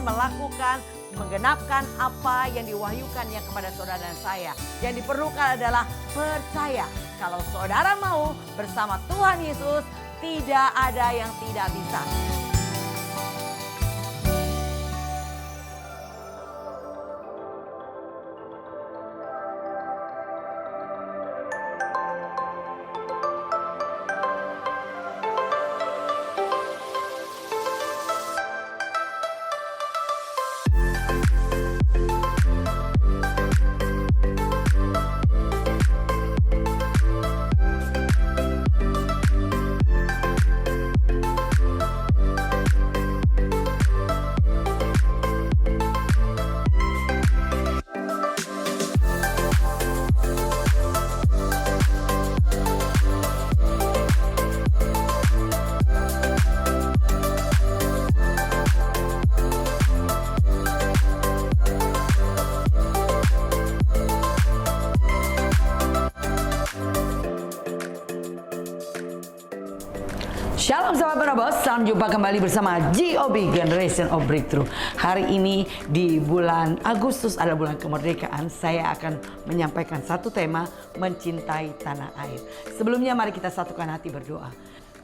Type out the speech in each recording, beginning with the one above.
melakukan, menggenapkan apa yang diwahyukannya kepada saudara dan saya. Yang diperlukan adalah percaya. Kalau saudara mau bersama Tuhan Yesus, tidak ada yang tidak bisa. Shalom sahabat Barnabas, salam jumpa kembali bersama GOB Generation of Breakthrough. Hari ini di bulan Agustus adalah bulan kemerdekaan. Saya akan menyampaikan satu tema, mencintai tanah air. Sebelumnya mari kita satukan hati berdoa.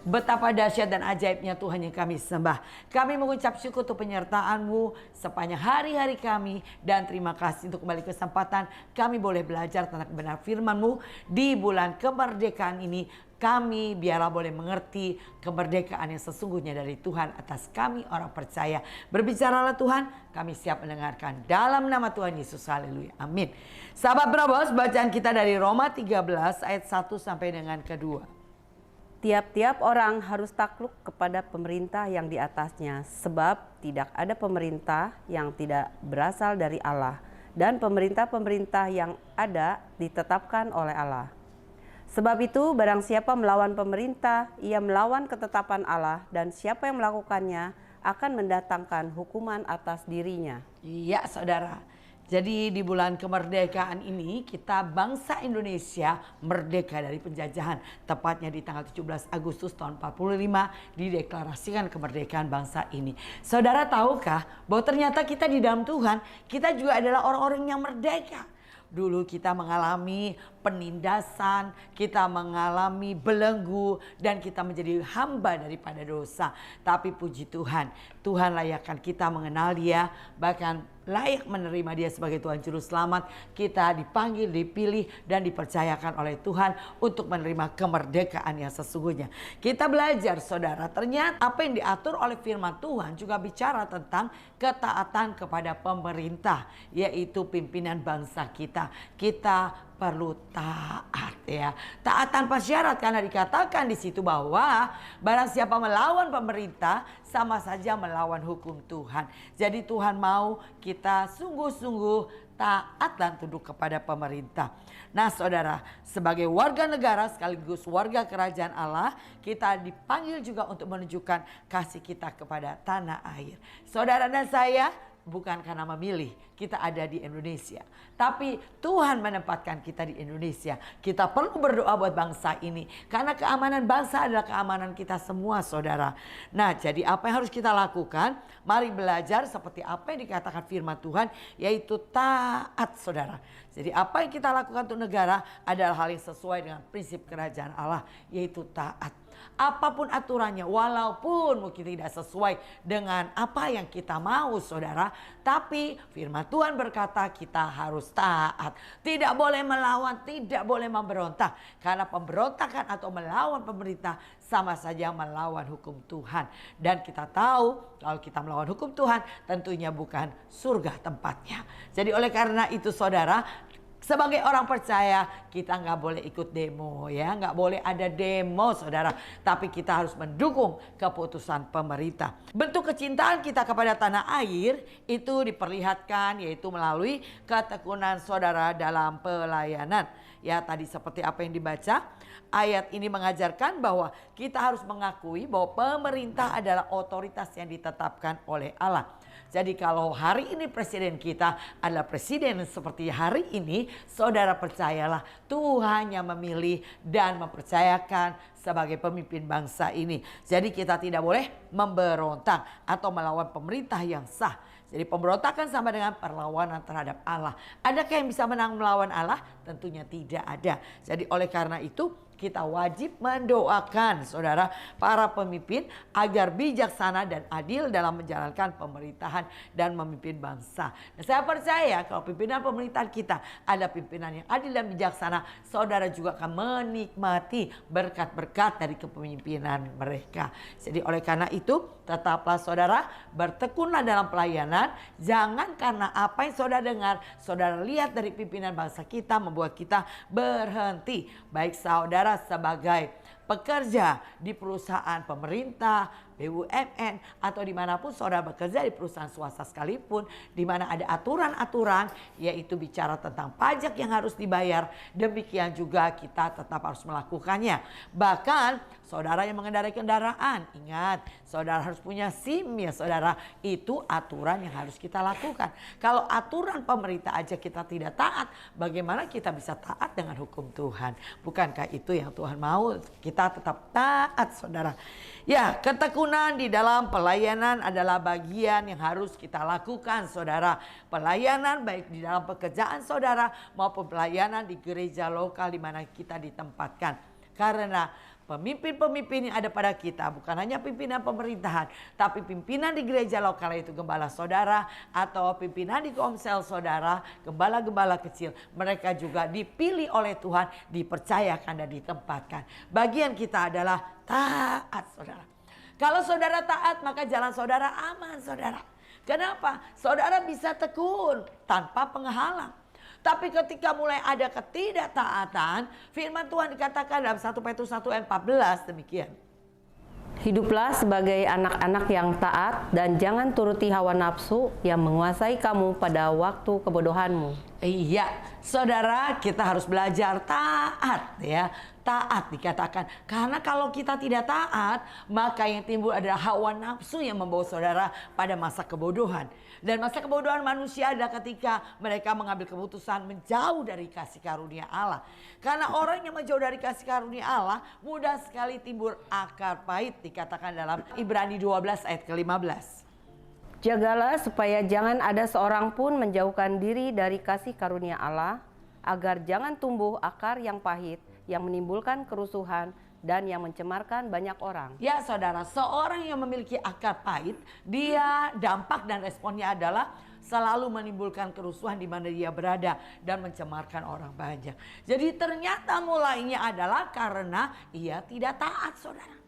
Betapa dahsyat dan ajaibnya Tuhan yang kami sembah. Kami mengucap syukur untuk penyertaan-Mu sepanjang hari-hari kami. Dan terima kasih untuk kembali kesempatan kami boleh belajar tentang kebenaran firman-Mu. Di bulan kemerdekaan ini kami biarlah boleh mengerti kemerdekaan yang sesungguhnya dari Tuhan atas kami orang percaya. Berbicaralah Tuhan, kami siap mendengarkan. Dalam nama Tuhan Yesus, haleluya, amin. Sahabat Barnabas, bacaan kita dari Roma 13 ayat 1 sampai dengan kedua. Tiap-tiap orang harus takluk kepada pemerintah yang di atasnya, sebab tidak ada pemerintah yang tidak berasal dari Allah, dan pemerintah-pemerintah yang ada ditetapkan oleh Allah. Sebab itu, barang siapa melawan pemerintah, ia melawan ketetapan Allah, dan siapa yang melakukannya akan mendatangkan hukuman atas dirinya. Iya saudara, jadi di bulan kemerdekaan ini kita bangsa Indonesia merdeka dari penjajahan. Tepatnya di tanggal 17 Agustus tahun 45 dideklarasikan kemerdekaan bangsa ini. Saudara tahukah bahwa ternyata kita di dalam Tuhan, kita juga adalah orang-orang yang merdeka. Dulu kita mengalami penindasan, kita mengalami belenggu, dan kita menjadi hamba daripada dosa. Tapi puji Tuhan, Tuhan layakkan kita mengenal Dia, bahkan layak menerima Dia sebagai Tuhan Juru Selamat. Kita dipanggil, dipilih, dan dipercayakan oleh Tuhan untuk menerima kemerdekaan yang sesungguhnya. Kita belajar saudara, ternyata apa yang diatur oleh firman Tuhan juga bicara tentang ketaatan kepada pemerintah, yaitu pimpinan bangsa kita. Kita perlu taat ya. Taat tanpa syarat, karena dikatakan di situ bahwa barang siapa melawan pemerintah sama saja melawan hukum Tuhan. Jadi Tuhan mau kita sungguh-sungguh taat dan tunduk kepada pemerintah. Nah saudara, sebagai warga negara sekaligus warga kerajaan Allah, kita dipanggil juga untuk menunjukkan kasih kita kepada tanah air. Saudara dan saya bukan karena memilih, kita ada di Indonesia. Tapi Tuhan menempatkan kita di Indonesia. Kita perlu berdoa buat bangsa ini. Karena keamanan bangsa adalah keamanan kita semua saudara. Nah jadi apa yang harus kita lakukan? Mari belajar seperti apa yang dikatakan firman Tuhan, yaitu taat saudara. Jadi apa yang kita lakukan untuk negara adalah hal yang sesuai dengan prinsip kerajaan Allah, yaitu taat. Apapun aturannya, walaupun mungkin tidak sesuai dengan apa yang kita mau saudara, tapi firman Tuhan berkata kita harus taat. Tidak boleh melawan, tidak boleh memberontak. Karena pemberontakan atau melawan pemerintah sama saja melawan hukum Tuhan. Dan kita tahu kalau kita melawan hukum Tuhan tentunya bukan surga tempatnya. Jadi oleh karena itu saudara, sebagai orang percaya kita nggak boleh ikut demo ya, nggak boleh ada demo saudara. Tapi kita harus mendukung keputusan pemerintah. Bentuk kecintaan kita kepada tanah air itu diperlihatkan yaitu melalui ketekunan saudara dalam pelayanan. Ya tadi seperti apa yang dibaca, ayat ini mengajarkan bahwa kita harus mengakui bahwa pemerintah adalah otoritas yang ditetapkan oleh Allah. Jadi kalau hari ini presiden kita adalah presiden seperti hari ini, saudara percayalah Tuhan yang memilih dan mempercayakan sebagai pemimpin bangsa ini. Jadi kita tidak boleh memberontak atau melawan pemerintah yang sah. Jadi pemberontakan sama dengan perlawanan terhadap Allah. Adakah yang bisa menang melawan Allah? Tentunya tidak ada. Jadi oleh karena itu kita wajib mendoakan saudara para pemimpin agar bijaksana dan adil dalam menjalankan pemerintahan dan memimpin bangsa. Dan saya percaya kalau pimpinan pemerintahan kita ada pimpinan yang adil dan bijaksana, saudara juga akan menikmati berkat-berkat dari kepemimpinan mereka. Jadi oleh karena itu tetaplah saudara bertekunlah dalam pelayanan. Jangan karena apa yang saudara dengar, saudara lihat dari pimpinan bangsa kita membuat kita berhenti. Baik saudara sebagai pekerja di perusahaan pemerintah, BUMN, atau dimanapun saudara bekerja di perusahaan swasta sekalipun, di mana ada aturan-aturan yaitu bicara tentang pajak yang harus dibayar, demikian juga kita tetap harus melakukannya. Bahkan saudara yang mengendarai kendaraan, ingat saudara harus punya SIM ya saudara, itu aturan yang harus kita lakukan. Kalau aturan pemerintah aja kita tidak taat, bagaimana kita bisa taat dengan hukum Tuhan? Bukankah itu yang Tuhan mau? Kita tetap taat saudara. Ya, ketekunan di dalam pelayanan adalah bagian yang harus kita lakukan saudara. Pelayanan baik di dalam pekerjaan saudara maupun pelayanan di gereja lokal di mana kita ditempatkan. Karena pemimpin-pemimpin yang ada pada kita bukan hanya pimpinan pemerintahan, tapi pimpinan di gereja lokal yaitu gembala saudara atau pimpinan di komsel saudara, gembala-gembala kecil. Mereka juga dipilih oleh Tuhan, dipercayakan dan ditempatkan. Bagian kita adalah taat saudara. Kalau saudara taat maka jalan saudara aman saudara. Kenapa? Saudara bisa tekun tanpa penghalang. Tapi ketika mulai ada ketidaktaatan, firman Tuhan dikatakan dalam 1 Petrus 1 ayat 14 demikian. Hiduplah sebagai anak-anak yang taat dan jangan turuti hawa nafsu yang menguasai kamu pada waktu kebodohanmu. Iya, saudara, kita harus belajar taat ya. Taat dikatakan. Karena kalau kita tidak taat, maka yang timbul adalah hawa nafsu yang membawa saudara pada masa kebodohan. Dan masa kebodohan manusia adalah ketika mereka mengambil keputusan menjauh dari kasih karunia Allah. Karena orang yang menjauh dari kasih karunia Allah mudah sekali timbul akar pahit, dikatakan dalam Ibrani 12 ayat ke-15. Jagalah supaya jangan ada seorang pun menjauhkan diri dari kasih karunia Allah, agar jangan tumbuh akar yang pahit, yang menimbulkan kerusuhan dan yang mencemarkan banyak orang. Ya saudara, seorang yang memiliki akar pahit, dia dampak dan responnya adalah selalu menimbulkan kerusuhan di mana dia berada dan mencemarkan orang banyak. Jadi ternyata mulainya adalah karena ia tidak taat saudara.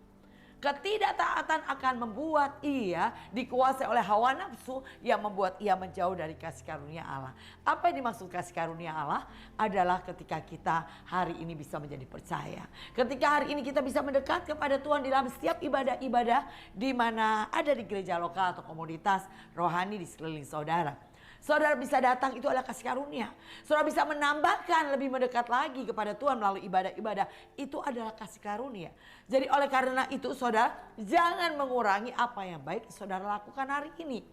Ketidaktaatan akan membuat ia dikuasai oleh hawa nafsu yang membuat ia menjauh dari kasih karunia Allah. Apa yang dimaksud kasih karunia Allah? Adalah ketika kita hari ini bisa menjadi percaya. Ketika hari ini kita bisa mendekat kepada Tuhan di dalam setiap ibadah-ibadah di mana ada di gereja lokal atau komunitas rohani di sekeliling saudara. Saudara bisa datang, itu adalah kasih karunia. Saudara bisa menambahkan lebih mendekat lagi kepada Tuhan melalui ibadah-ibadah. Itu adalah kasih karunia. Jadi oleh karena itu saudara, jangan mengurangi apa yang baik saudara lakukan hari ini.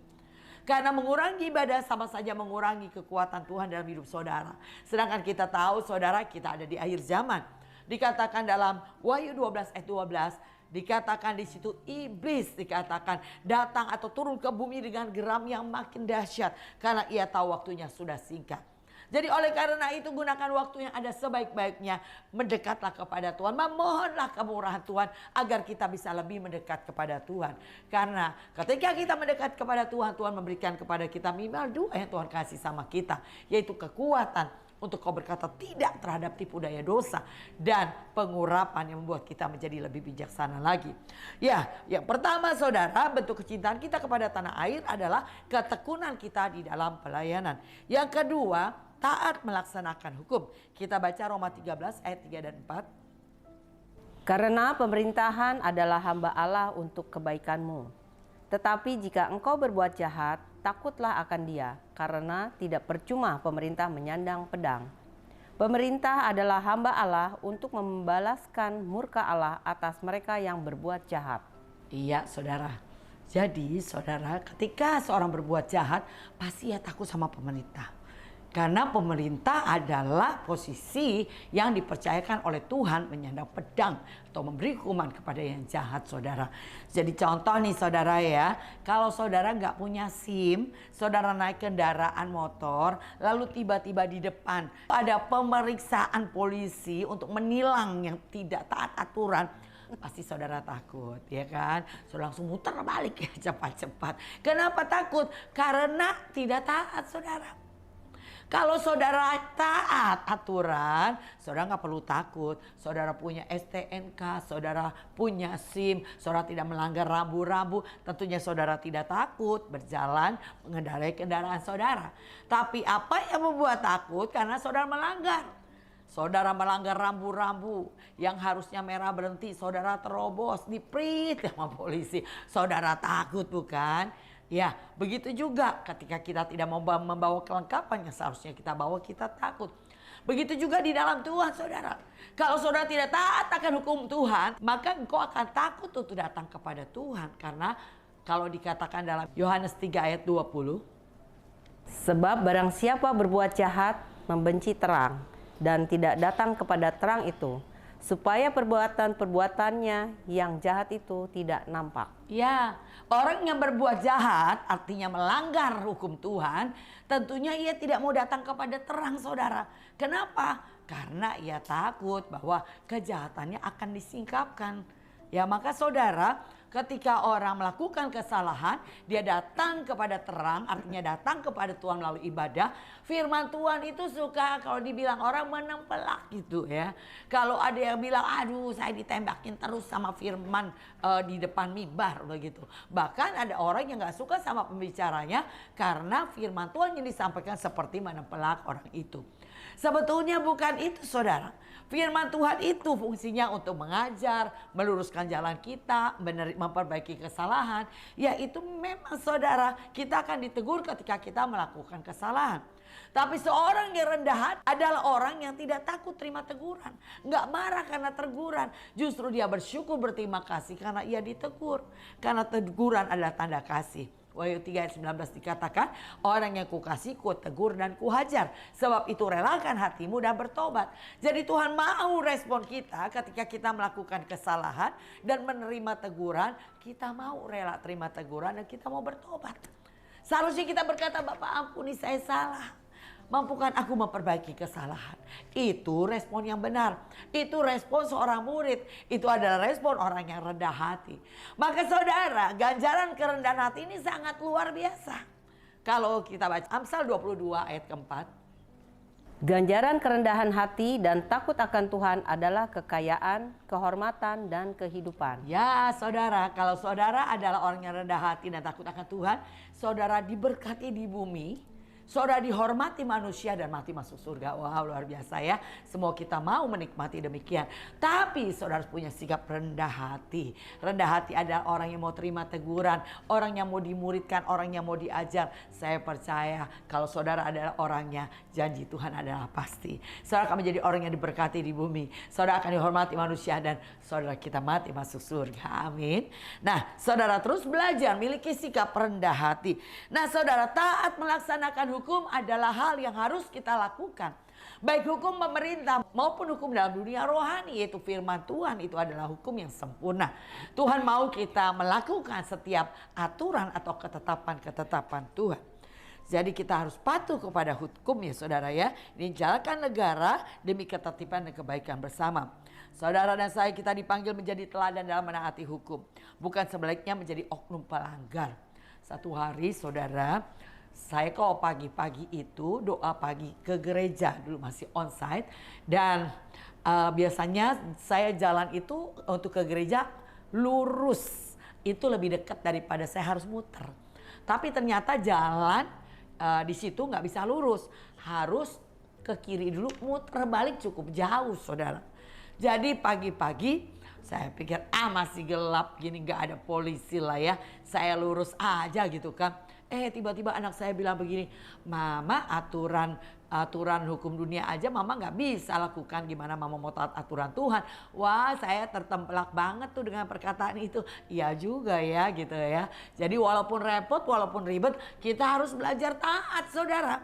Karena mengurangi ibadah sama saja mengurangi kekuatan Tuhan dalam hidup saudara. Sedangkan kita tahu saudara, kita ada di akhir zaman. Dikatakan dalam Wahyu 12 ayat 12. Dikatakan di situ iblis dikatakan datang atau turun ke bumi dengan geram yang makin dahsyat. Karena ia tahu waktunya sudah singkat. Jadi oleh karena itu gunakan waktu yang ada sebaik-baiknya. Mendekatlah kepada Tuhan. Memohonlah kemurahan Tuhan agar kita bisa lebih mendekat kepada Tuhan. Karena ketika kita mendekat kepada Tuhan, Tuhan memberikan kepada kita minimal 2 yang Tuhan kasih sama kita. Yaitu kekuatan untuk kau berkata tidak terhadap tipu daya dosa. Dan pengurapan yang membuat kita menjadi lebih bijaksana lagi. Ya, yang pertama saudara, bentuk kecintaan kita kepada tanah air adalah ketekunan kita di dalam pelayanan. Yang kedua, taat melaksanakan hukum. Kita baca Roma 13 ayat 3 dan 4. Karena pemerintahan adalah hamba Allah untuk kebaikanmu. Tetapi jika engkau berbuat jahat, takutlah akan dia, karena tidak percuma pemerintah menyandang pedang. Pemerintah adalah hamba Allah untuk membalaskan murka Allah atas mereka yang berbuat jahat. Iya saudara. Jadi saudara, ketika seorang berbuat jahat, pasti ia takut sama pemerintah. Karena pemerintah adalah posisi yang dipercayakan oleh Tuhan menyandang pedang atau memberi hukuman kepada yang jahat, saudara. Jadi contoh nih saudara ya, kalau saudara nggak punya SIM, saudara naik kendaraan motor, lalu tiba-tiba di depan ada pemeriksaan polisi untuk menilang yang tidak taat aturan, pasti saudara takut, ya kan? Saudara langsung muter balik ya cepat-cepat. Kenapa takut? Karena tidak taat, saudara. Kalau saudara taat aturan, saudara nggak perlu takut. Saudara punya STNK, saudara punya SIM, saudara tidak melanggar rambu-rambu. Tentunya saudara tidak takut berjalan mengendarai kendaraan saudara. Tapi apa yang membuat takut? Karena saudara melanggar. Saudara melanggar rambu-rambu yang harusnya merah berhenti, saudara terobos, diprit sama polisi. Saudara takut bukan? Ya, begitu juga ketika kita tidak mau membawa kelengkapan yang seharusnya kita bawa, kita takut. Begitu juga di dalam Tuhan, saudara. Kalau saudara tidak taat akan hukum Tuhan, maka engkau akan takut untuk datang kepada Tuhan. Karena kalau dikatakan dalam Yohanes 3 ayat 20. Sebab barang siapa berbuat jahat membenci terang dan tidak datang kepada terang itu, supaya perbuatan-perbuatannya yang jahat itu tidak nampak. Ya, orang yang berbuat jahat artinya melanggar hukum Tuhan, tentunya ia tidak mau datang kepada terang, saudara. Kenapa? Karena ia takut bahwa kejahatannya akan disingkapkan. Ya, maka saudara, ketika orang melakukan kesalahan, dia datang kepada terang, artinya datang kepada Tuhan melalui ibadah. Firman Tuhan itu suka kalau dibilang orang menempelak gitu ya. Kalau ada yang bilang, aduh saya ditembakin terus sama firman di depan mimbar begitu. Bahkan ada orang yang gak suka sama pembicaranya karena firman Tuhan yang disampaikan seperti menempelak orang itu. Sebetulnya bukan itu, saudara. Firman Tuhan itu fungsinya untuk mengajar, meluruskan jalan kita, memperbaiki kesalahan. Yaitu memang saudara, kita akan ditegur ketika kita melakukan kesalahan. Tapi seorang yang rendah hati adalah orang yang tidak takut terima teguran. Nggak marah karena teguran. Justru dia bersyukur, berterima kasih karena ia ditegur. Karena teguran adalah tanda kasih. Wahyu 3 ayat 19 dikatakan, orang yang kukasih ku tegur dan kuhajar. Sebab itu relakan hatimu dan bertobat. Jadi Tuhan mau respon kita ketika kita melakukan kesalahan dan menerima teguran. Kita mau rela terima teguran dan kita mau bertobat. Seharusnya kita berkata, Bapak ampuni saya salah. Mampukan aku memperbaiki kesalahan. Itu respon yang benar. Itu respon seorang murid. Itu adalah respon orang yang rendah hati. Maka saudara, ganjaran kerendahan hati ini sangat luar biasa. Kalau kita baca Amsal 22 ayat keempat. Ganjaran kerendahan hati dan takut akan Tuhan adalah kekayaan, kehormatan, dan kehidupan. Ya saudara, kalau saudara adalah orang yang rendah hati dan takut akan Tuhan, saudara diberkati di bumi. Saudara dihormati manusia dan mati masuk surga. Wow, luar biasa ya. Semua kita mau menikmati demikian. Tapi saudara harus punya sikap rendah hati. Rendah hati adalah orang yang mau terima teguran. Orang yang mau dimuridkan, orang yang mau diajar. Saya percaya kalau saudara adalah orangnya, janji Tuhan adalah pasti. Saudara akan menjadi orang yang diberkati di bumi. Saudara akan dihormati manusia dan saudara kita mati masuk surga. Amin. Nah, saudara terus belajar miliki sikap rendah hati. Nah, saudara taat melaksanakan hukum adalah hal yang harus kita lakukan. Baik hukum pemerintah maupun hukum dalam dunia rohani, yaitu firman Tuhan itu adalah hukum yang sempurna. Tuhan mau kita melakukan setiap aturan atau ketetapan-ketetapan Tuhan. Jadi kita harus patuh kepada hukum ya saudara ya. Ini jalankan negara demi ketertiban dan kebaikan bersama. Saudara dan saya kita dipanggil menjadi teladan dalam menaati hukum. Bukan sebaliknya menjadi oknum pelanggar. Satu hari saudara, saya kalau pagi-pagi itu doa pagi ke gereja, dulu masih onsite, dan biasanya saya jalan itu untuk ke gereja lurus, itu lebih dekat daripada saya harus muter. Tapi ternyata jalan di situ nggak bisa lurus, harus ke kiri dulu, muter balik cukup jauh saudara. Jadi pagi-pagi saya pikir masih gelap gini, nggak ada polisi lah ya, saya lurus aja gitu kan. Tiba-tiba anak saya bilang begini, Mama aturan hukum dunia aja Mama nggak bisa lakukan, gimana Mama mau taat aturan Tuhan. Wah, saya tertempelak banget tuh dengan perkataan itu. Iya juga ya gitu ya. Jadi walaupun repot, walaupun ribet, kita harus belajar taat saudara.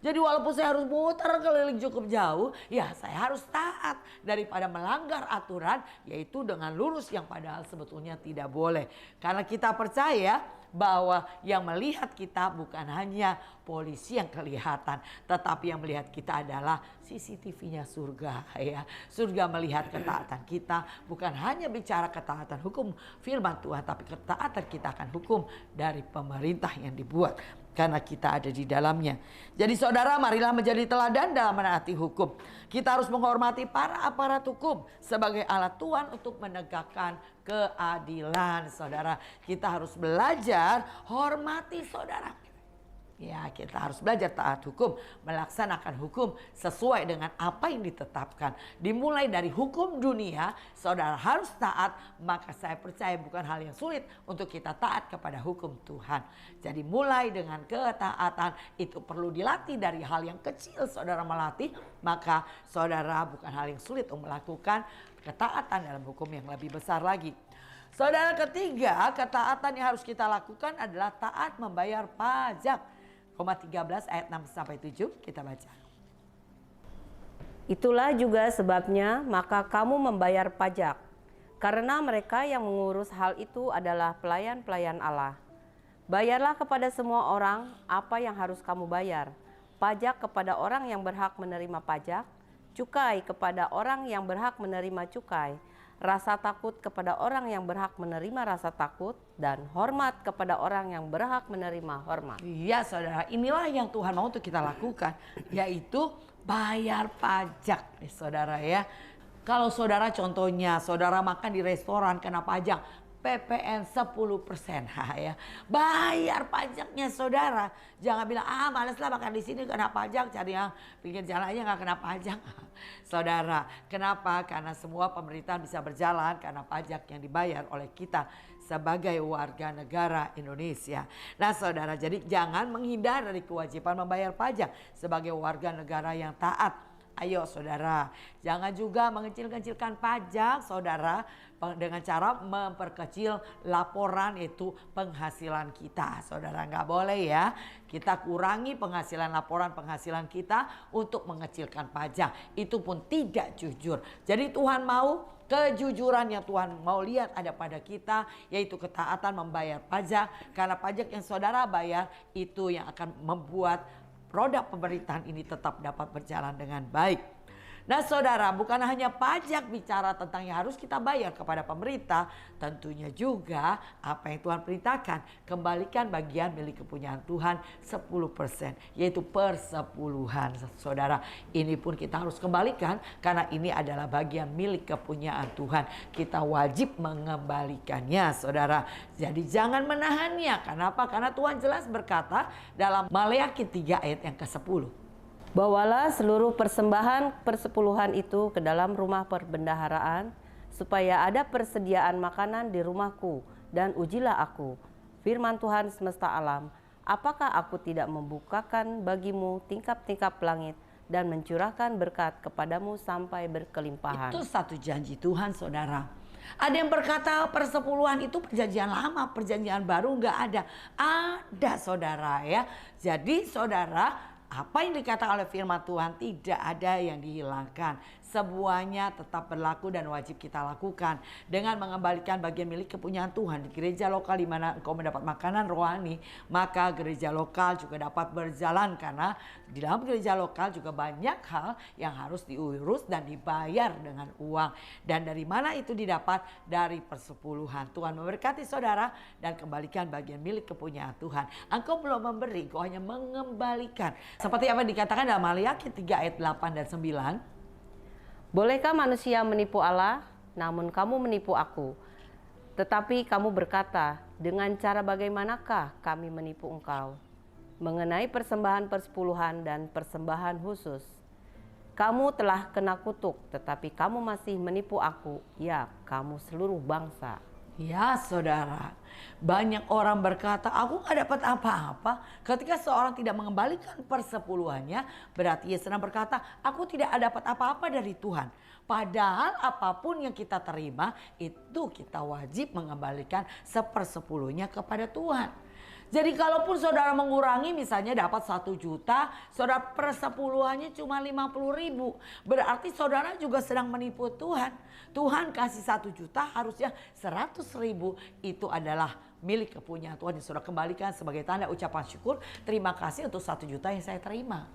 Jadi walaupun saya harus muter keliling cukup jauh, ya saya harus taat daripada melanggar aturan, yaitu dengan lurus yang padahal sebetulnya tidak boleh. Karena kita percaya bahwa yang melihat kita bukan hanya polisi yang kelihatan, tetapi yang melihat kita adalah CCTV-nya surga ya. Surga melihat ketaatan kita, bukan hanya bicara ketaatan hukum firman Tuhan, tapi ketaatan kita akan hukum dari pemerintah yang dibuat karena kita ada di dalamnya. Jadi saudara, marilah menjadi teladan dalam menaati hukum. Kita harus menghormati para aparat hukum sebagai alat Tuhan untuk menegakkan keadilan. Saudara, kita harus belajar hormati saudara. Ya, kita harus belajar taat hukum, melaksanakan hukum sesuai dengan apa yang ditetapkan. Dimulai dari hukum dunia, saudara harus taat, maka saya percaya bukan hal yang sulit untuk kita taat kepada hukum Tuhan. Jadi mulai dengan ketaatan itu perlu dilatih dari hal yang kecil saudara melatih, maka saudara bukan hal yang sulit untuk melakukan ketaatan dalam hukum yang lebih besar lagi. Saudara, ketiga, ketaatan yang harus kita lakukan adalah taat membayar pajak. Roma 13 ayat 6-7 kita baca. Itulah juga sebabnya maka kamu membayar pajak, karena mereka yang mengurus hal itu adalah pelayan-pelayan Allah. Bayarlah kepada semua orang apa yang harus kamu bayar, pajak kepada orang yang berhak menerima pajak, cukai kepada orang yang berhak menerima cukai, rasa takut kepada orang yang berhak menerima rasa takut, dan hormat kepada orang yang berhak menerima hormat. Iya saudara, inilah yang Tuhan mau untuk kita lakukan, yaitu bayar pajak saudara ya. Kalau saudara contohnya, saudara makan di restoran kena pajak, PPN 10% ya. Bayar pajaknya saudara. Jangan bilang males lah makan di sini kena pajak, cari yang pinggir jalan aja nggak kena pajak. Saudara, kenapa? Karena semua pemerintahan bisa berjalan karena pajak yang dibayar oleh kita sebagai warga negara Indonesia. Nah saudara, jadi jangan menghindar dari kewajiban membayar pajak sebagai warga negara yang taat. Ayo saudara, jangan juga mengecil-kecilkan pajak saudara dengan cara memperkecil laporan yaitu penghasilan kita. Saudara, nggak boleh ya, kita kurangi penghasilan laporan penghasilan kita untuk mengecilkan pajak. Itu pun tidak jujur. Jadi Tuhan mau kejujuran yang Tuhan mau lihat ada pada kita, yaitu ketaatan membayar pajak. Karena pajak yang saudara bayar itu yang akan membuat roda pemerintahan ini tetap dapat berjalan dengan baik. Nah saudara, bukan hanya pajak bicara tentang yang harus kita bayar kepada pemerintah, tentunya juga apa yang Tuhan perintahkan, kembalikan bagian milik kepunyaan Tuhan 10%, yaitu persepuluhan. Saudara, ini pun kita harus kembalikan karena ini adalah bagian milik kepunyaan Tuhan. Kita wajib mengembalikannya saudara. Jadi jangan menahannya. Kenapa? Karena Tuhan jelas berkata dalam Maleakhi 3 ayat yang ke-10. Bawalah seluruh persembahan persepuluhan itu ke dalam rumah perbendaharaan, supaya ada persediaan makanan di rumahku, dan ujilah aku, firman Tuhan semesta alam, apakah aku tidak membukakan bagimu tingkap-tingkap langit dan mencurahkan berkat kepadamu sampai berkelimpahan. Itu satu janji Tuhan saudara. Ada yang berkata persepuluhan itu perjanjian lama, perjanjian baru nggak ada. Ada saudara ya. Jadi saudara, apa yang dikatakan oleh firman Tuhan tidak ada yang dihilangkan. Semuanya tetap berlaku dan wajib kita lakukan. Dengan mengembalikan bagian milik kepunyaan Tuhan di gereja lokal di mana engkau mendapat makanan rohani, maka gereja lokal juga dapat berjalan. Karena di dalam gereja lokal juga banyak hal yang harus diurus dan dibayar dengan uang. Dan dari mana itu didapat? Dari persepuluhan. Tuhan memberkati saudara dan kembalikan bagian milik kepunyaan Tuhan. Engkau belum memberi, engkau hanya mengembalikan. Seperti apa dikatakan dalam Maleakhi 3 ayat 8 dan 9. Bolehkah manusia menipu Allah? Namun kamu menipu aku. Tetapi kamu berkata, dengan cara bagaimanakah kami menipu engkau? Mengenai persembahan persepuluhan dan persembahan khusus. Kamu telah kena kutuk, tetapi kamu masih menipu aku. Ya, kamu seluruh bangsa. Ya saudara, banyak orang berkata aku gak dapat apa-apa. Ketika seorang tidak mengembalikan persepuluhannya, berarti ia sedang berkata aku tidak dapat apa-apa dari Tuhan. Padahal apapun yang kita terima itu kita wajib mengembalikan 1/10 kepada Tuhan. Jadi kalaupun saudara mengurangi misalnya dapat 1 juta, saudara persepuluhannya cuma 50.000. Berarti saudara juga sedang menipu Tuhan. Tuhan kasih 1 juta, harusnya 100.000 itu adalah milik kepunyaan Tuhan yang saudara kembalikan sebagai tanda ucapan syukur. Terima kasih untuk 1 juta yang saya terima.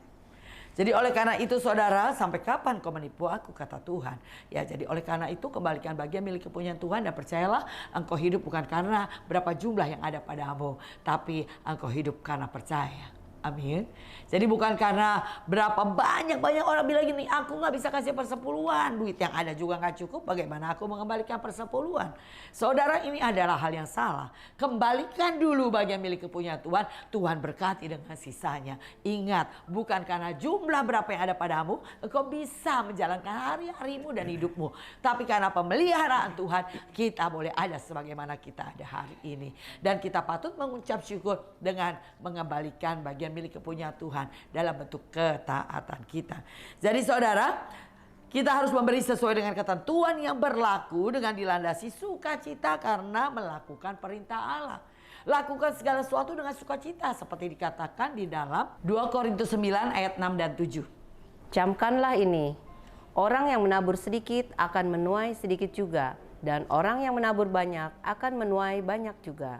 Jadi oleh karena itu saudara, sampai kapan kau menipu aku, kata Tuhan. Ya, jadi oleh karena itu kembalikan bagian milik kepunyaan Tuhan, dan percayalah engkau hidup bukan karena berapa jumlah yang ada padamu, tapi engkau hidup karena percaya. Amin. Jadi bukan karena berapa banyak orang bilang gini, aku nggak bisa kasih persepuluhan, duit yang ada juga nggak cukup, bagaimana aku mengembalikan persepuluhan? Saudara, ini adalah hal yang salah. Kembalikan dulu bagian milik kepunyaan Tuhan, Tuhan berkati dengan sisanya. Ingat, bukan karena jumlah berapa yang ada padamu, engkau bisa menjalankan hari-harimu dan hidupmu, tapi karena pemeliharaan Tuhan, kita boleh ada sebagaimana kita ada hari ini. Dan kita patut mengucap syukur dengan mengembalikan bagian milik kepunyaan Tuhan dalam bentuk ketaatan kita. Jadi saudara, kita harus memberi sesuai dengan ketentuan yang berlaku dengan dilandasi sukacita karena melakukan perintah Allah. Lakukan segala sesuatu dengan sukacita seperti dikatakan di dalam 2 Korintus 9 ayat 6 dan 7. Camkanlah ini, orang yang menabur sedikit akan menuai sedikit juga, dan orang yang menabur banyak akan menuai banyak juga.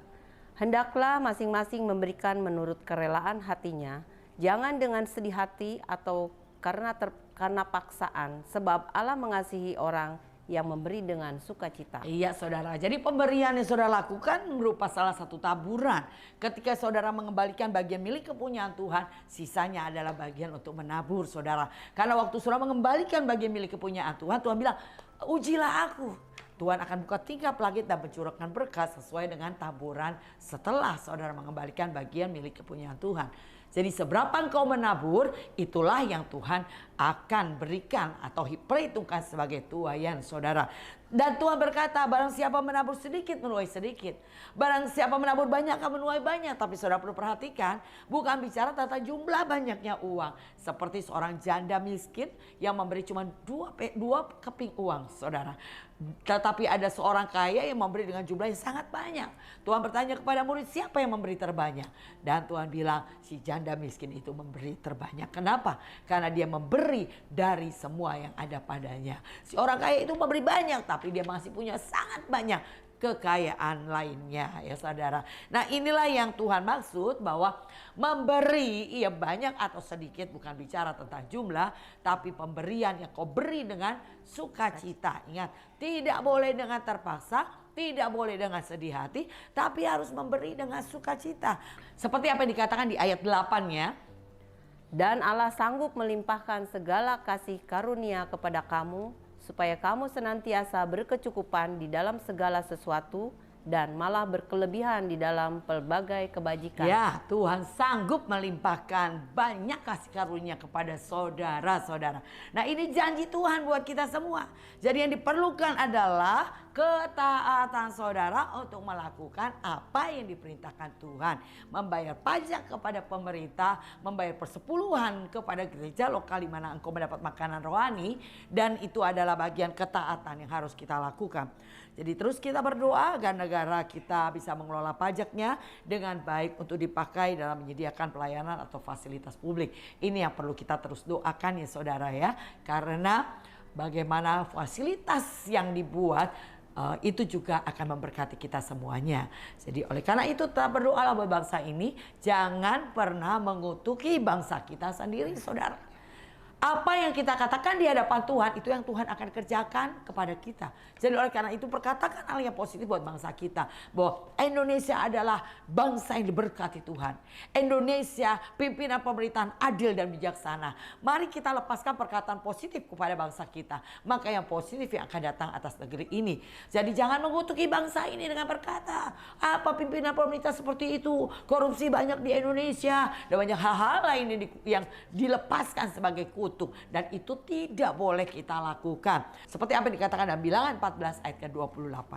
Hendaklah masing-masing memberikan menurut kerelaan hatinya, jangan dengan sedih hati atau karena paksaan, sebab Allah mengasihi orang yang memberi dengan sukacita. Iya saudara, jadi pemberian yang saudara lakukan merupakan salah satu taburan. Ketika saudara mengembalikan bagian milik kepunyaan Tuhan, sisanya adalah bagian untuk menabur saudara. Karena waktu saudara mengembalikan bagian milik kepunyaan Tuhan, Tuhan bilang, ujilah aku. Tuhan akan buka tingkap langit dan mencurahkan berkat sesuai dengan taburan setelah saudara mengembalikan bagian milik kepunyaan Tuhan. Jadi seberapa engkau menabur, itulah yang Tuhan akan berikan atau perhitungkan sebagai tuaian saudara. Dan Tuhan berkata, barang siapa menabur sedikit menuai sedikit, barang siapa menabur banyak akan menuai banyak. Tapi saudara perlu perhatikan, bukan bicara tentang jumlah banyaknya uang. Seperti seorang janda miskin yang memberi cuma 2 keping uang saudara. Tetapi ada seorang kaya yang memberi dengan jumlah yang sangat banyak. Tuhan bertanya kepada murid, siapa yang memberi terbanyak? Dan Tuhan bilang, si janda miskin itu memberi terbanyak. Kenapa? Karena dia memberi dari semua yang ada padanya. Si orang kaya itu memberi banyak, tapi dia masih punya sangat banyak kekayaan lainnya ya saudara. Nah inilah yang Tuhan maksud bahwa memberi ia banyak atau sedikit bukan bicara tentang jumlah, tapi pemberian yang kau beri dengan sukacita. Ingat, tidak boleh dengan terpaksa, tidak boleh dengan sedih hati, tapi harus memberi dengan sukacita. Seperti apa yang dikatakan di ayat 8-nya. Dan Allah sanggup melimpahkan segala kasih karunia kepada kamu, supaya kamu senantiasa berkecukupan di dalam segala sesuatu dan malah berkelebihan di dalam pelbagai kebajikan. Ya, Tuhan sanggup melimpahkan banyak kasih karunia kepada saudara-saudara. Nah, ini janji Tuhan buat kita semua. Jadi yang diperlukan adalah ketaatan saudara untuk melakukan apa yang diperintahkan Tuhan. Membayar pajak kepada pemerintah, membayar persepuluhan kepada gereja lokal di mana engkau mendapat makanan rohani. Dan itu adalah bagian ketaatan yang harus kita lakukan. Jadi terus kita berdoa agar negara kita bisa mengelola pajaknya dengan baik untuk dipakai dalam menyediakan pelayanan atau fasilitas publik. Ini yang perlu kita terus doakan ya saudara ya. Karena bagaimana fasilitas yang dibuat itu juga akan memberkati kita semuanya. Jadi oleh karena itu tetap berdoalah buat bangsa ini. Jangan pernah mengutuki bangsa kita sendiri saudara. Apa yang kita katakan di hadapan Tuhan, itu yang Tuhan akan kerjakan kepada kita. Jadi oleh karena itu perkatakan hal yang positif buat bangsa kita. Bahwa Indonesia adalah bangsa yang diberkati Tuhan. Indonesia pimpinan pemerintahan adil dan bijaksana. Mari kita lepaskan perkataan positif kepada bangsa kita. Maka yang positif yang akan datang atas negeri ini. Jadi jangan mengutuki bangsa ini dengan berkata, apa pimpinan pemerintah seperti itu, korupsi banyak di Indonesia, dan banyak hal-hal lain yang dilepaskan sebagai kutuk. Dan itu tidak boleh kita lakukan. Seperti apa yang dikatakan dalam Bilangan 14 ayat ke-28.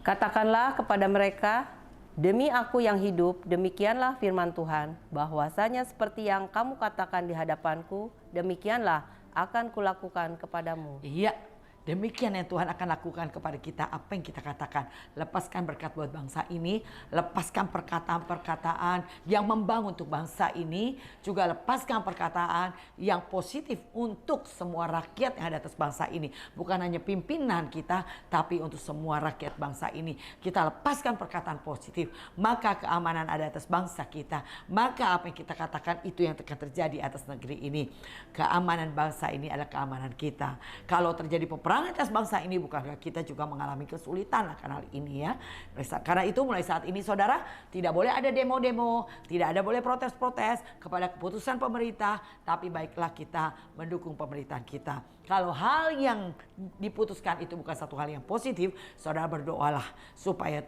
Katakanlah kepada mereka, demi aku yang hidup, demikianlah firman Tuhan, bahwasanya seperti yang kamu katakan di hadapanku, demikianlah akan kulakukan kepadamu. Iya, Demikian yang Tuhan akan lakukan kepada kita apa yang kita katakan. Lepaskan berkat buat bangsa ini, lepaskan perkataan-perkataan yang membangun untuk bangsa ini, juga lepaskan perkataan yang positif untuk semua rakyat yang ada atas bangsa ini. Bukan hanya pimpinan kita, tapi untuk semua rakyat bangsa ini. Kita lepaskan perkataan positif, maka keamanan ada atas bangsa kita. Maka apa yang kita katakan itu yang akan terjadi atas negeri ini. Keamanan bangsa ini adalah keamanan kita. Kalau terjadi peperangan atas bangsa ini, bukankah kita juga mengalami kesulitan akan hal ini ya. Karena itu mulai saat ini saudara, tidak boleh ada demo-demo, tidak ada boleh protes-protes kepada keputusan pemerintah, tapi baiklah kita mendukung pemerintahan kita. Kalau hal yang diputuskan itu bukan satu hal yang positif, saudara berdoalah supaya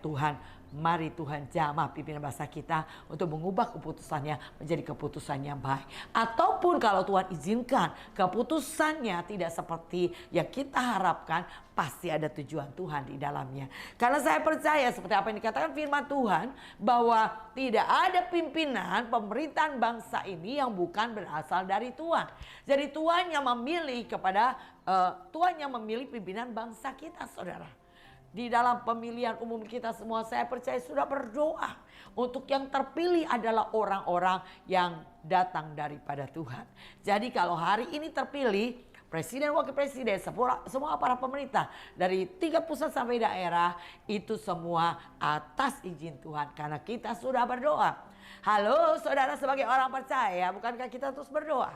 mari Tuhan jamah pimpinan bangsa kita untuk mengubah keputusannya menjadi keputusan yang baik. Ataupun kalau Tuhan izinkan keputusannya tidak seperti yang kita harapkan, pasti ada tujuan Tuhan di dalamnya. Karena saya percaya seperti apa yang dikatakan firman Tuhan, bahwa tidak ada pimpinan pemerintahan bangsa ini yang bukan berasal dari Tuhan. Jadi Tuhan yang memilih Tuhan yang memilih pimpinan bangsa kita, saudara. Di dalam pemilihan umum kita semua, saya percaya sudah berdoa untuk yang terpilih adalah orang-orang yang datang daripada Tuhan. Jadi kalau hari ini terpilih presiden, wakil presiden, semua para pemerintah dari tingkat pusat sampai daerah, itu semua atas izin Tuhan karena kita sudah berdoa. Halo saudara, sebagai orang percaya, bukankah kita terus berdoa?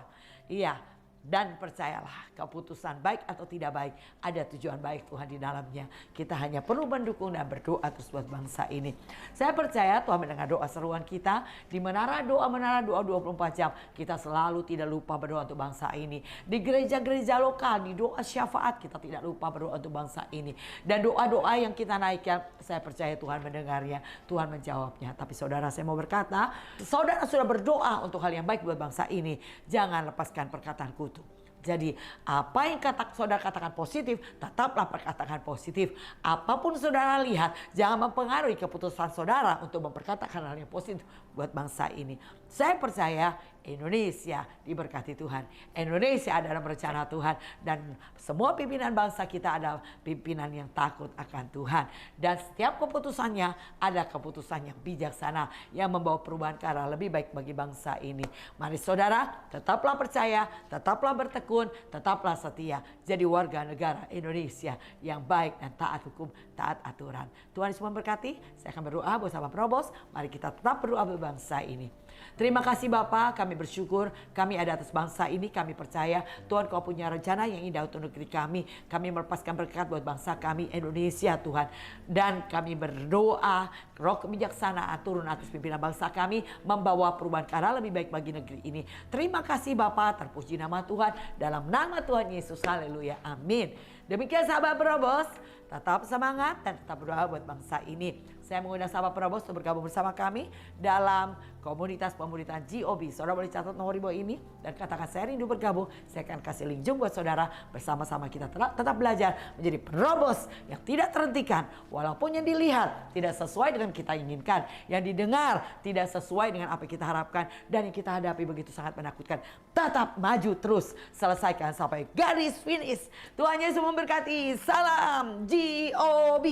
Iya. Dan percayalah, keputusan baik atau tidak baik, ada tujuan baik Tuhan di dalamnya. Kita hanya perlu mendukung dan berdoa terus buat bangsa ini. Saya percaya Tuhan mendengar doa seruan kita di Menara Doa 24 jam. Kita selalu tidak lupa berdoa untuk bangsa ini. Di gereja-gereja lokal, di doa syafaat, kita tidak lupa berdoa untuk bangsa ini. Dan doa-doa yang kita naikkan, saya percaya Tuhan mendengarnya, Tuhan menjawabnya. Tapi saudara, saya mau berkata, saudara sudah berdoa untuk hal yang baik buat bangsa ini, jangan lepaskan perkataan kutuk. Jadi apa yang saudara katakan positif, tetaplah perkatakan positif. Apapun saudara lihat, jangan mempengaruhi keputusan saudara untuk memperkatakan hal yang positif buat bangsa ini. Saya percaya Indonesia diberkati Tuhan. Indonesia adalah rencana Tuhan. Dan semua pimpinan bangsa kita adalah pimpinan yang takut akan Tuhan. Dan setiap keputusannya ada keputusan yang bijaksana, yang membawa perubahan ke arah lebih baik bagi bangsa ini. Mari saudara, tetaplah percaya, tetaplah bertekun, tetaplah setia. Jadi warga negara Indonesia yang baik dan taat hukum, taat aturan. Tuhan Yesus memberkati. Saya akan berdoa bersama Probos. Mari kita tetap berdoa untuk bangsa ini. Terima kasih Bapa, kami bersyukur kami ada atas bangsa ini. Kami percaya Tuhan Kau punya rencana yang indah untuk negeri kami. Kami melepaskan berkat buat bangsa kami Indonesia Tuhan. Dan kami berdoa roh kebijaksanaan turun atas pimpinan bangsa kami, membawa perubahan ke arah lebih baik bagi negeri ini. Terima kasih Bapa, terpuji nama Tuhan, dalam nama Tuhan Yesus, haleluya, amin. Demikian sahabat Probos, tetap semangat dan tetap berdoa buat bangsa ini. Saya mengundang sahabat Probos untuk bergabung bersama kami dalam komunitas pemuritan GOB. Saudara boleh catat nomor di bawah ini dan katakan saya rindu bergabung. Saya akan kasih link Zoom buat saudara. Bersama-sama kita tetap belajar menjadi Probos yang tidak terhentikan. Walaupun yang dilihat tidak sesuai dengan kita inginkan, yang didengar tidak sesuai dengan apa yang kita harapkan, dan yang kita hadapi begitu sangat menakutkan, tetap maju terus, selesaikan sampai garis finish. Tuhan Yesus memberkati. Salam GOB.